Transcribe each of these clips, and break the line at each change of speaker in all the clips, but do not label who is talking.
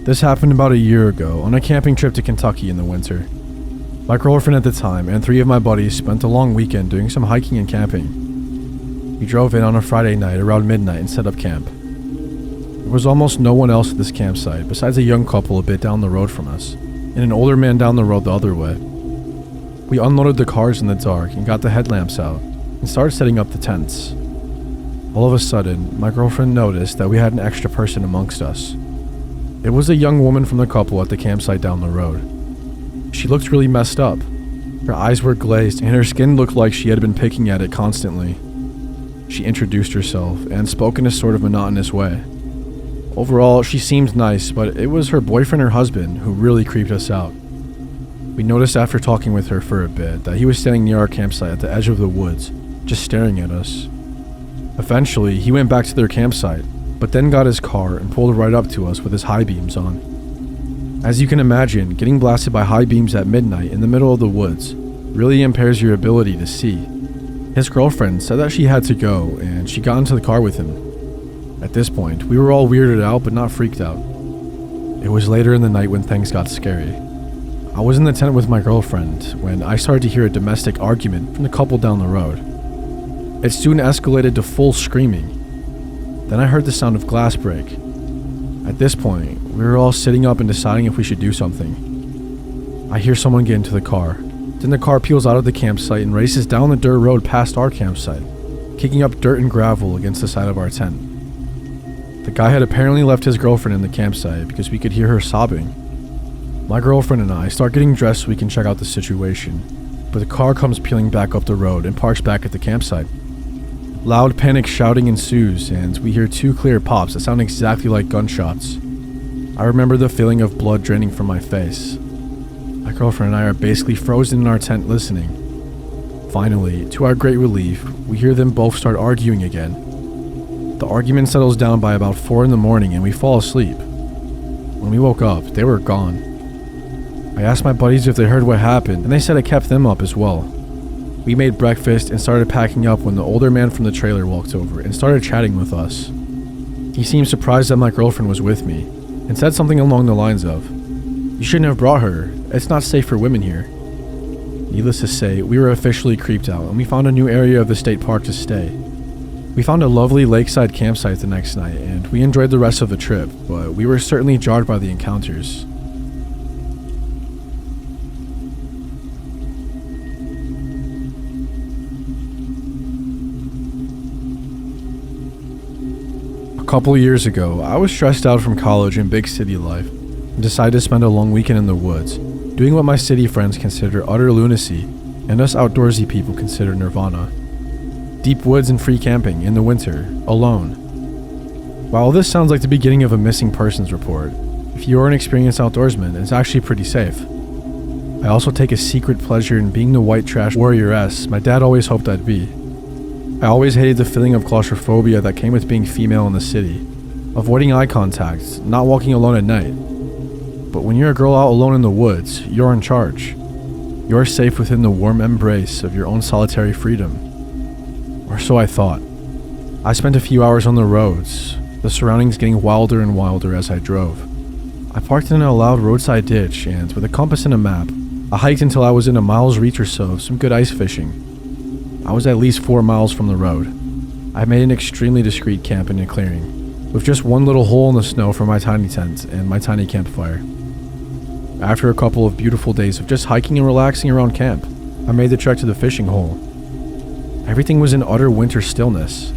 This happened about a year ago on a camping trip to Kentucky in the winter. My girlfriend at the time and 3 of my buddies spent a long weekend doing some hiking and camping. We drove in on a Friday night around midnight and set up camp. There was almost no one else at this campsite besides a young couple a bit down the road from us, and an older man down the road the other way. We unloaded the cars in the dark and got the headlamps out and started setting up the tents. All of a sudden, my girlfriend noticed that we had an extra person amongst us. It was a young woman from the couple at the campsite down the road. She looked really messed up. Her eyes were glazed and her skin looked like she had been picking at it constantly. She introduced herself and spoke in a sort of monotonous way. Overall, she seemed nice, but it was her boyfriend or husband who really creeped us out. We noticed after talking with her for a bit that he was standing near our campsite at the edge of the woods, just staring at us. Eventually, he went back to their campsite, but then got his car and pulled right up to us with his high beams on. As you can imagine, getting blasted by high beams at midnight in the middle of the woods really impairs your ability to see. His girlfriend said that she had to go, and she got into the car with him. At this point, we were all weirded out but not freaked out. It was later in the night when things got scary. I was in the tent with my girlfriend when I started to hear a domestic argument from the couple down the road. It soon escalated to full screaming. Then I heard the sound of glass break. At this point, we were all sitting up and deciding if we should do something. I hear someone get into the car. Then the car peels out of the campsite and races down the dirt road past our campsite, kicking up dirt and gravel against the side of our tent. The guy had apparently left his girlfriend in the campsite because we could hear her sobbing. My girlfriend and I start getting dressed so we can check out the situation, but the car comes peeling back up the road and parks back at the campsite. Loud panic shouting ensues, and we hear 2 clear pops that sound exactly like gunshots. I remember the feeling of blood draining from my face. My girlfriend and I are basically frozen in our tent listening. Finally, to our great relief, we hear them both start arguing again. The argument settles down by about 4 in the morning and we fall asleep. When we woke up, they were gone. I asked my buddies if they heard what happened, and they said it kept them up as well. We made breakfast and started packing up when the older man from the trailer walked over and started chatting with us. He seemed surprised that my girlfriend was with me and said something along the lines of, "You shouldn't have brought her. It's not safe for women here." Needless to say, we were officially creeped out and we found a new area of the state park to stay. We found a lovely lakeside campsite the next night and we enjoyed the rest of the trip, but we were certainly jarred by the encounters. A couple years ago, I was stressed out from college and big city life and decided to spend a long weekend in the woods, doing what my city friends consider utter lunacy and us outdoorsy people consider nirvana. Deep woods and free camping in the winter, alone. While this sounds like the beginning of a missing persons report, if you are an experienced outdoorsman, it's actually pretty safe. I also take a secret pleasure in being the white trash warrior-ess my dad always hoped I'd be. I always hated the feeling of claustrophobia that came with being female in the city, avoiding eye contact, not walking alone at night. But when you're a girl out alone in the woods, you're in charge. You're safe within the warm embrace of your own solitary freedom. Or so I thought. I spent a few hours on the roads, the surroundings getting wilder and wilder as I drove. I parked in a loud roadside ditch and, with a compass and a map, I hiked until I was in a mile's reach or so of some good ice fishing. I was at least 4 miles from the road. I made an extremely discreet camp in a clearing, with just one little hole in the snow for my tiny tent and my tiny campfire. After a couple of beautiful days of just hiking and relaxing around camp, I made the trek to the fishing hole. Everything was in utter winter stillness.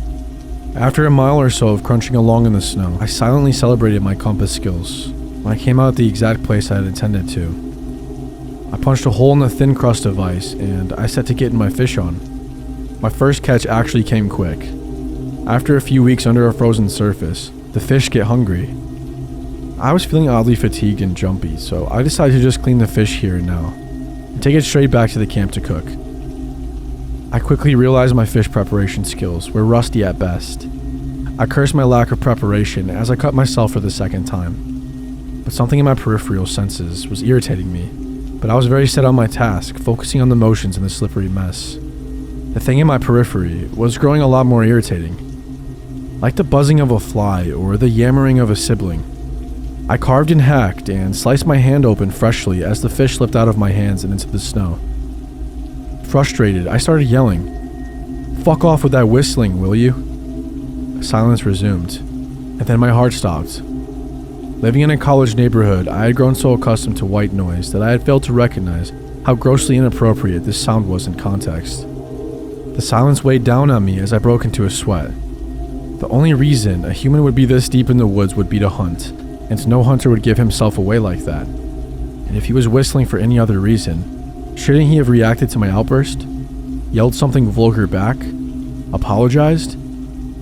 After a mile or so of crunching along in the snow, I silently celebrated my compass skills when I came out at the exact place I had intended to. I punched a hole in the thin crust of ice and I set to getting my fish on. My first catch actually came quick. After a few weeks under a frozen surface, the fish get hungry. I was feeling oddly fatigued and jumpy, so I decided to just clean the fish here and now, and take it straight back to the camp to cook. I quickly realized my fish preparation skills were rusty at best. I cursed my lack of preparation as I cut myself for the second time. But something in my peripheral senses was irritating me, but I was very set on my task, focusing on the motions in the slippery mess. The thing in my periphery was growing a lot more irritating. Like the buzzing of a fly or the yammering of a sibling. I carved and hacked and sliced my hand open freshly as the fish slipped out of my hands and into the snow. Frustrated, I started yelling, "Fuck off with that whistling, will you?" Silence resumed, and then my heart stopped. Living in a college neighborhood, I had grown so accustomed to white noise that I had failed to recognize how grossly inappropriate this sound was in context. The silence weighed down on me as I broke into a sweat. The only reason a human would be this deep in the woods would be to hunt, and no hunter would give himself away like that. And if he was whistling for any other reason, shouldn't he have reacted to my outburst? Yelled something vulgar back? Apologized?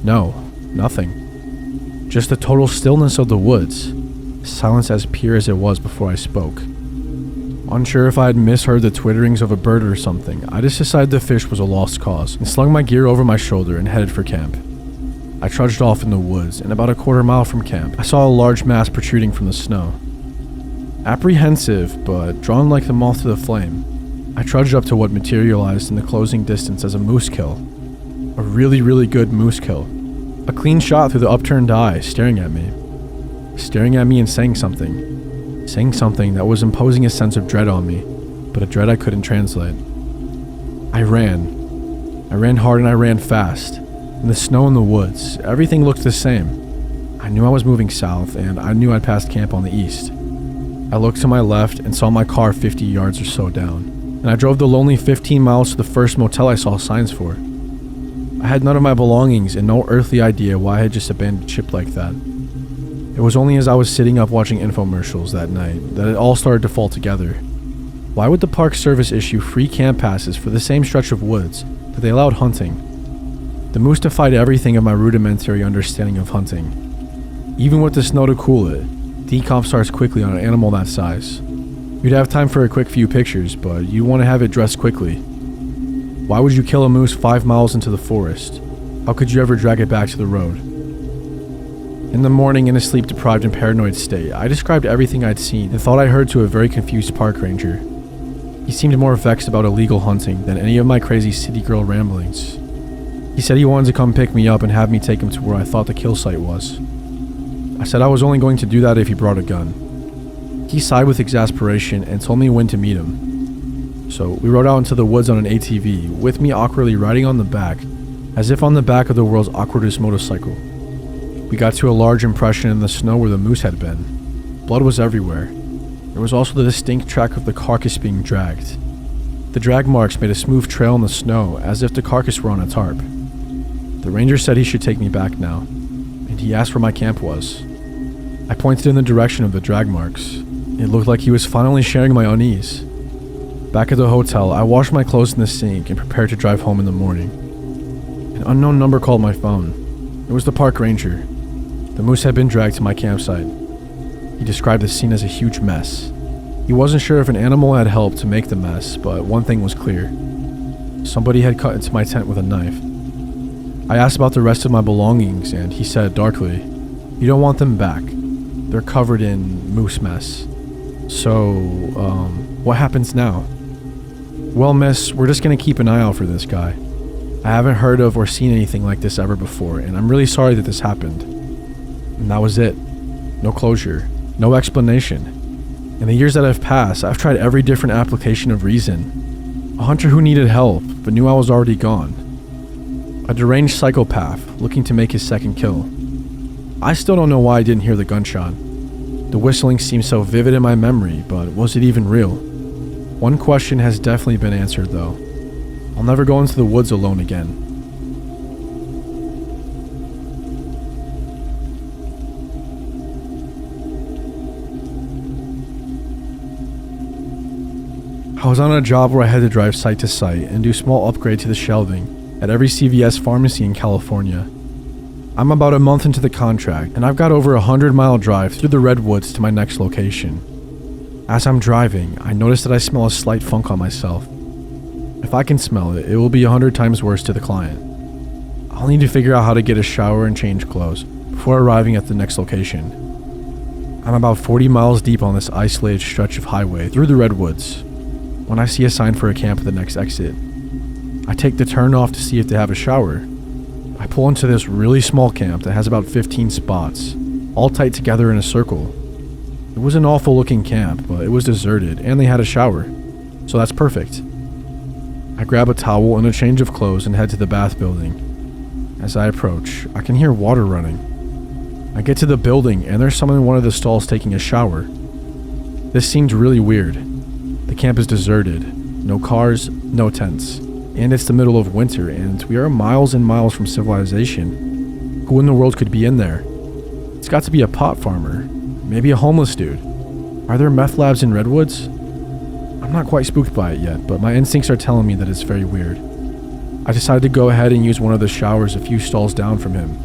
No, nothing. Just the total stillness of the woods. Silence as pure as it was before I spoke. Unsure if I had misheard the twitterings of a bird or something, I just decided the fish was a lost cause and slung my gear over my shoulder and headed for camp. I trudged off in the woods, and about a quarter mile from camp, I saw a large mass protruding from the snow. Apprehensive, but drawn like the moth to the flame, I trudged up to what materialized in the closing distance as a moose kill. A really, really good moose kill. A clean shot through the upturned eye, staring at me. Staring at me and saying something. Saying something that was imposing a sense of dread on me, but a dread I couldn't translate. I ran. I ran hard and I ran fast. In the snow in the woods, everything looked the same. I knew I was moving south, and I knew I'd passed camp on the east. I looked to my left and saw my car 50 yards or so down, and I drove the lonely 15 miles to the first motel I saw signs for. I had none of my belongings and no earthly idea why I had just abandoned ship like that. It was only as I was sitting up watching infomercials that night that it all started to fall together. Why would the Park Service issue free camp passes for the same stretch of woods that they allowed hunting? The moose defied everything of my rudimentary understanding of hunting. Even with the snow to cool it, decomp starts quickly on an animal that size. You'd have time for a quick few pictures, but you want to have it dressed quickly. Why would you kill a moose 5 miles into the forest? How could you ever drag it back to the road? In the morning, in a sleep-deprived and paranoid state, I described everything I'd seen and thought I heard to a very confused park ranger. He seemed more vexed about illegal hunting than any of my crazy city girl ramblings. He said he wanted to come pick me up and have me take him to where I thought the kill site was. I said I was only going to do that if he brought a gun. He sighed with exasperation and told me when to meet him. So we rode out into the woods on an ATV, with me awkwardly riding on the back, as if on the back of the world's awkwardest motorcycle. We got to a large impression in the snow where the moose had been. Blood was everywhere. There was also the distinct track of the carcass being dragged. The drag marks made a smooth trail in the snow, as if the carcass were on a tarp. The ranger said he should take me back now, and he asked where my camp was. I pointed in the direction of the drag marks. It looked like he was finally sharing my unease. Back at the hotel, I washed my clothes in the sink and prepared to drive home in the morning. An unknown number called my phone. It was the park ranger. The moose had been dragged to my campsite. He described the scene as a huge mess. He wasn't sure if an animal had helped to make the mess, but one thing was clear. Somebody had cut into my tent with a knife. I asked about the rest of my belongings, and he said darkly, "You don't want them back. They're covered in moose mess." So, what happens now? "Well, miss, we're just gonna keep an eye out for this guy. I haven't heard of or seen anything like this ever before, and I'm really sorry that this happened." And that was it. No closure. No explanation. In the years that have passed, I've tried every different application of reason. A hunter who needed help, but knew I was already gone. A deranged psychopath, looking to make his second kill. I still don't know why I didn't hear the gunshot. The whistling seems so vivid in my memory, but was it even real? One question has definitely been answered, though. I'll never go into the woods alone again. I was on a job where I had to drive site to site and do small upgrade to the shelving at every CVS pharmacy in California. I'm about a month into the contract, and I've got over a 100-mile drive through the redwoods to my next location. As I'm driving, I notice that I smell a slight funk on myself. If I can smell it, it will be 100 times worse to the client. I'll need to figure out how to get a shower and change clothes before arriving at the next location. I'm about 40 miles deep on this isolated stretch of highway through the redwoods when I see a sign for a camp at the next exit. I take the turn off to see if they have a shower. I pull into this really small camp that has about 15 spots, all tight together in a circle. It was an awful looking camp, but it was deserted and they had a shower, so that's perfect. I grab a towel and a change of clothes and head to the bath building. As I approach, I can hear water running. I get to the building and there's someone in one of the stalls taking a shower. This seemed really weird. The camp is deserted, no cars, no tents, and it's the middle of winter and we are miles and miles from civilization. Who in the world could be in there? It's got to be a pot farmer, maybe a homeless dude. Are there meth labs in Redwoods? I'm not quite spooked by it yet, but my instincts are telling me that it's very weird. I decided to go ahead and use one of the showers a few stalls down from him.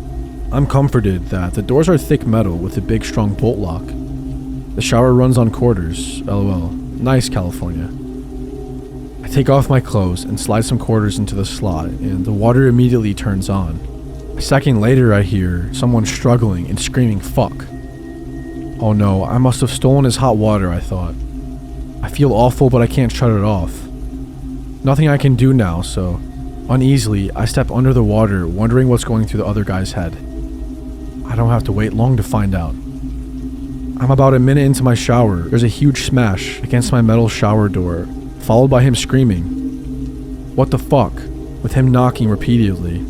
I'm comforted that the doors are thick metal with a big strong bolt lock. The shower runs on quarters, lol. Nice, California. I take off my clothes and slide some quarters into the slot, and the water immediately turns on. A second later I hear someone struggling and screaming fuck. Oh no, I must have stolen his hot water, I thought. I feel awful, but I can't shut it off. Nothing I can do now, so uneasily I step under the water, wondering what's going through the other guy's head. I don't have to wait long to find out. I'm about a minute into my shower. There's a huge smash against my metal shower door, followed by him screaming, "What the fuck?" with him knocking repeatedly.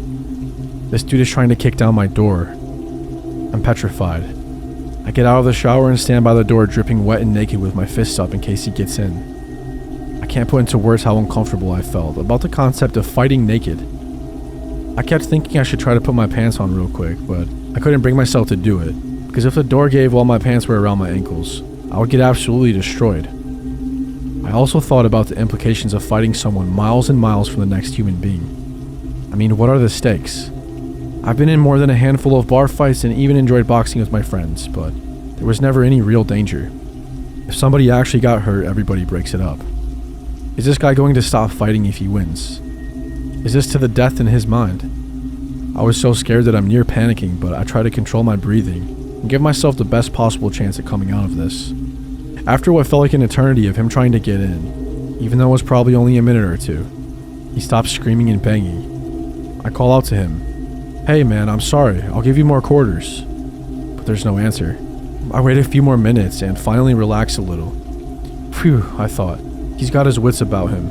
This dude is trying to kick down my door. I'm petrified. I get out of the shower and stand by the door dripping wet and naked with my fists up in case he gets in. I can't put into words how uncomfortable I felt about the concept of fighting naked. I kept thinking I should try to put my pants on real quick, but I couldn't bring myself to do it, because if the door gave while my pants were around my ankles, I would get absolutely destroyed. I also thought about the implications of fighting someone miles and miles from the next human being. I mean, what are the stakes? I've been in more than a handful of bar fights and even enjoyed boxing with my friends, but there was never any real danger. If somebody actually got hurt, everybody breaks it up. Is this guy going to stop fighting if he wins? Is this to the death in his mind? I was so scared that I'm near panicking, but I try to control my breathing and give myself the best possible chance at coming out of this. After what felt like an eternity of him trying to get in, even though it was probably only a minute or two, he stopped screaming and banging. I call out to him, "Hey man, I'm sorry, I'll give you more quarters." But there's no answer. I wait a few more minutes and finally relax a little. Phew, I thought. He's got his wits about him.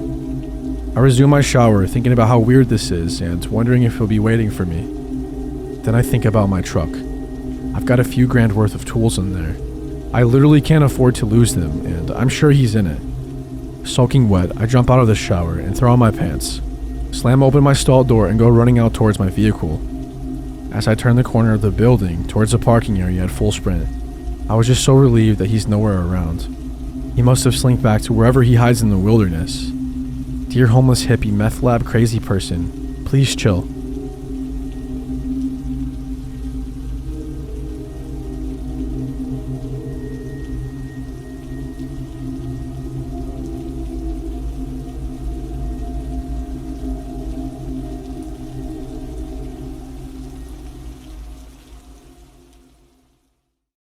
I resume my shower, thinking about how weird this is and wondering if he'll be waiting for me. Then I think about my truck. I've got a few grand worth of tools in there. I literally can't afford to lose them, and I'm sure he's in it. Soaking wet, I jump out of the shower and throw on my pants, slam open my stall door and go running out towards my vehicle. As I turn the corner of the building towards the parking area at full sprint, I was just so relieved that he's nowhere around. He must have slinked back to wherever he hides in the wilderness. Dear homeless hippie meth lab crazy person, please chill.